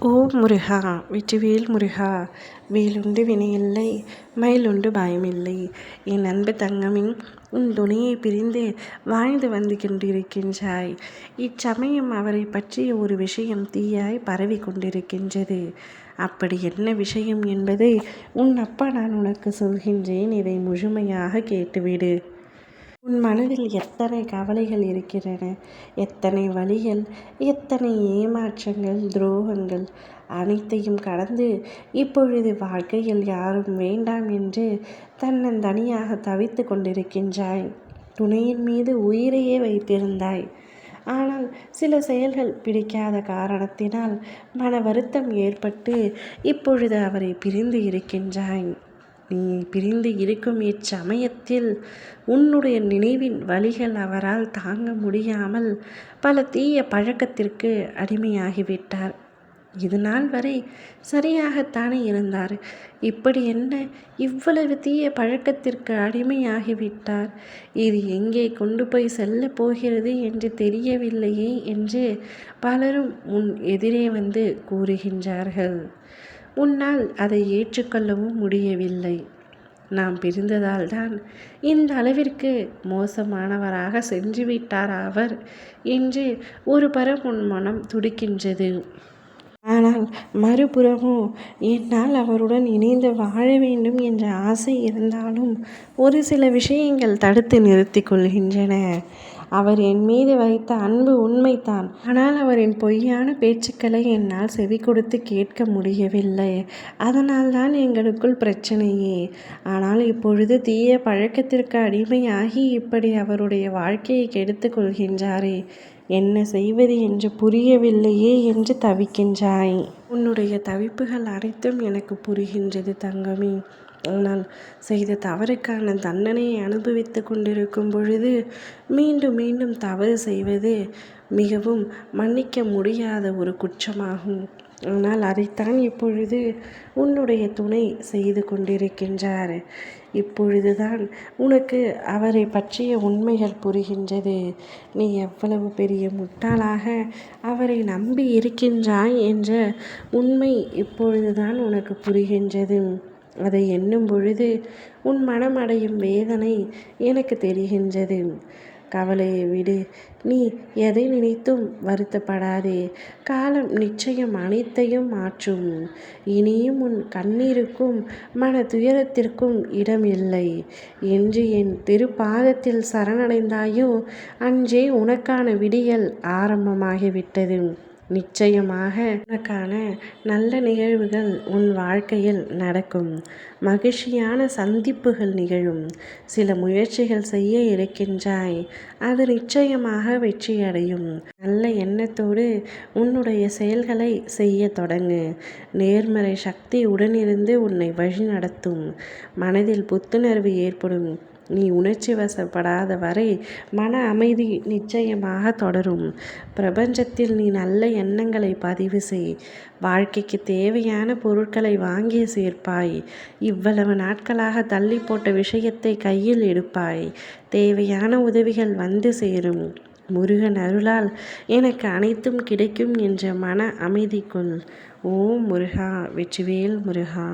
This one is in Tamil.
ஓ முருகா! வெற்றிவேல் முருகா! வேலுண்டு வினையில்லை, மயிலுண்டு பயமில்லை. என் அன்பு தங்கமே, உன் துணையை பிரிந்து வாழ்ந்து வந்து கொண்டிருக்கின்றாய். இச்சமயம் அவரை பற்றிய ஒரு விஷயம் தீயாய் பரவி கொண்டிருக்கின்றது. அப்படி என்ன விஷயம் என்பதை உன் அப்பா நான் உனக்கு சொல்கின்றேன். இதை முழுமையாக கேட்டுவிடு. உன் மனதில் எத்தனை கவலைகள் இருக்கின்றன, எத்தனை வலிகள், எத்தனை ஏமாற்றங்கள், துரோகங்கள் அனைத்தையும் கடந்து இப்பொழுது வாழ்க்கையில் யாரும் வேண்டாம் என்று தன்னந்தனியாக தவித்து கொண்டிருக்கின்றாய். துணையின் மீது உயிரையே வைத்திருந்தாய். ஆனால் சில செயல்கள் பிடிக்காத காரணத்தினால் மன வருத்தம் ஏற்பட்டு இப்பொழுது அவரை பிரிந்து இருக்கின்றாய். நீ பிரிந்து இருக்கும் இச்சமயத்தில் உன்னுடைய நினைவின் வலிகள் அவரால் தாங்க முடியாமல் பல தீய பழக்கத்திற்கு அடிமையாகிவிட்டார். இது நாள் வரை சரியாகத்தானே இருந்தார். இப்படி என்ன இவ்வளவு தீய பழக்கத்திற்கு அடிமையாகிவிட்டார்? இது எங்கே கொண்டு போய் செல்ல போகிறது என்று தெரியவில்லையே என்று பலரும் உன் எதிரே வந்து கூறுகின்றார்கள். உன்னால் அதை ஏற்றுக்கொள்ளவும் முடியவில்லை. நாம் பிரிந்ததால் தான் இந்த அளவிற்கு மோசமானவராக சென்றுவிட்டார் அவர் என்று ஒரு புறம் உன் மனம் துடிக்கின்றது. ஆனால் மறுபுறமோ என்னால் அவருடன் இணைந்து வாழ வேண்டும் என்ற ஆசை இருந்தாலும் ஒரு சில விஷயங்கள் தடுத்து நிறுத்தி கொள்கின்றன. அவர் என் மீது வைத்த அன்பு உண்மைதான். ஆனால் அவரின் பொய்யான பேச்சுக்களை என்னால் செவி கொடுத்து கேட்க முடியவில்லை. அதனால் தான் எங்களுக்குள் பிரச்சனையே. ஆனால் இப்பொழுது தீய பழக்கத்திற்கு அடிமையாகி இப்படி அவருடைய வாழ்க்கையை கெடுத்து கொள்கின்றாரே, என்ன செய்வது என்று புரியவில்லையே என்று தவிக்கின்றாய். உன்னுடைய தவிப்புகள் அனைத்தும் எனக்கு புரிகின்றது தங்கமே. ஆனால் செய்த தவறுக்கான தண்டனையை அனுபவித்து கொண்டிருக்கும் பொழுது மீண்டும் மீண்டும் தவறு செய்வது மிகவும் மன்னிக்க முடியாத ஒரு குற்றமாகும். ஆனால் அதைத்தான் இப்பொழுது உன்னுடைய துணை செய்து கொண்டிருக்கின்றார். இப்பொழுதுதான் உனக்கு அவரை பற்றிய உண்மைகள் புரிகின்றது. நீ எவ்வளவு பெரிய முட்டாளாக அவரை நம்பி இருக்கின்றாய் என்ற உண்மை இப்பொழுதுதான் உனக்கு புரிகின்றது. அதை எண்ணும் பொழுது உன் மனமடையும் வேதனை எனக்கு தெரிகின்றது. கவலையை விடு. நீ எதை நினைத்தும் வருத்தப்படாதே. காலம் நிச்சயம் அனைத்தையும் மாற்றும். இனியும் உன் கண்ணீருக்கும் மன துயரத்திற்கும் இடம் இல்லை. என்று என் திருப்பாதத்தில் சரணடைந்தாயோ அன்றே உனக்கான விடியல் ஆரம்பமாகிவிட்டது. நிச்சயமாக உனக்கான நல்ல நிகழ்வுகள் உன் வாழ்க்கையில் நடக்கும். மகிழ்ச்சியான சந்திப்புகள் நிகழும். சில முயற்சிகள் செய்ய இருக்கின்றாய். அது நிச்சயமாக வெற்றியடையும். நல்ல எண்ணத்தோடு உன்னுடைய செயல்களை செய்ய தொடங்கு. நேர்மறை சக்தி உடனிருந்து உன்னை வழி நடத்தும். மனதில் புத்துணர்வு ஏற்படும். நீ உணர்ச்சி வசப்படாத வரை மன அமைதி நிச்சயமாக தொடரும். பிரபஞ்சத்தில் நீ நல்ல எண்ணங்களை பதிவு செய். வாழ்க்கைக்கு தேவையான பொருட்களை வாங்கி சேர்ப்பாய். இவ்வளவு நாட்களாக தள்ளி போட்ட விஷயத்தை கையில் எடுப்பாய். தேவையான உதவிகள் வந்து சேரும். முருகன் அருளால் எனக்கு அனைத்தும் கிடைக்கும் என்ற மன அமைதி கொள். ஓம் முருகா! வெற்றிவேல் முருகா!